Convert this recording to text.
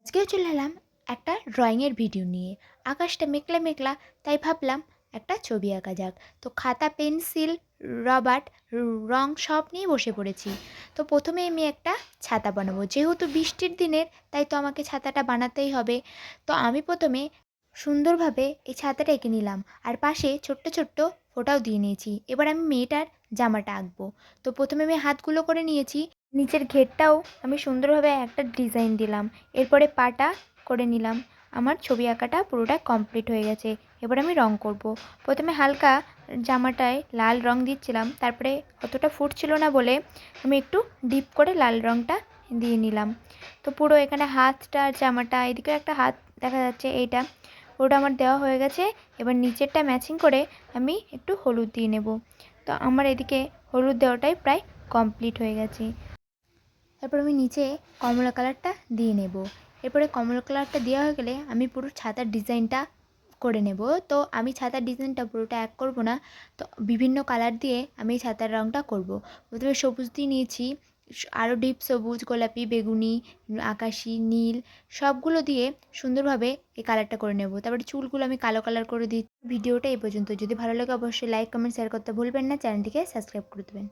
আজকেও চলে এলাম একটা ড্রয়িংয়ের ভিডিও নিয়ে। আকাশটা মেঘলা মেঘলা, তাই ভাবলাম একটা ছবি আঁকা যাক। তো খাতা, পেন্সিল, রবার, রং সব নিয়ে বসে পড়েছি। তো প্রথমে আমি একটা ছাতা বানাবো, যেহেতু বৃষ্টির দিনের, তাই তো আমাকে ছাতাটা বানাতেই হবে। তো আমি প্রথমে সুন্দরভাবে এই ছাতাটা এঁকে নিলাম, আর পাশে ছোট্ট ছোট্ট ফোঁটাও দিয়ে নিয়েছি। এবার আমি মেয়েটার জামাটা আঁকবো। তো প্রথমে আমি হাতগুলো করে নিয়েছি, নিচের ঘেরটাও আমি সুন্দরভাবে একটা ডিজাইন দিলাম। এরপরে পাটা করে নিলাম। আমার ছবি আঁকাটা পুরোটা কমপ্লিট হয়ে গেছে। এবার আমি রং করব। প্রথমে হালকা জামাটায় লাল রং দিচ্ছিলাম, তারপরে অতটা ফুটছিল না বলে আমি একটু ডিপ করে লাল রংটা দিয়ে নিলাম। তো পুরো এখানে হাতটা, জামাটা, এদিকেও একটা হাত দেখা যাচ্ছে, এইটা পুরোটা আমার দেওয়া হয়ে গেছে। এবার নিচেরটা ম্যাচিং করে আমি একটু হলুদ দিয়ে নেব। তো আমার এদিকে হলুদ দেওয়াটাই প্রায় কমপ্লিট হয়ে গেছে। তারপর আমি নিচে কমলা কালারটা দিয়ে নেব। এরপরে কমলা কালারটা দেওয়া হয়ে গেলে আমি পুরো ছাতার ডিজাইনটা করে নেব। তো আমি ছাতার ডিজাইনটা পুরোটা এক করব না, তো বিভিন্ন কালার দিয়ে আমি ছাতার রঙটা করব। প্রথমে সবুজ দিয়ে নিয়েছি, আরও ডিপ সবুজ, গোলাপি, বেগুনি, আকাশি, নীল সবগুলো দিয়ে সুন্দরভাবে এই কালারটা করে নেব। তারপরে চুলগুলো আমি কালো কালার করে দিই। ভিডিওটা এই পর্যন্ত। যদি ভালো লাগে অবশ্যই লাইক, কমেন্ট, শেয়ার করতে ভুলবেন না। চ্যানেলটিকে সাবস্ক্রাইব করে দেবেন।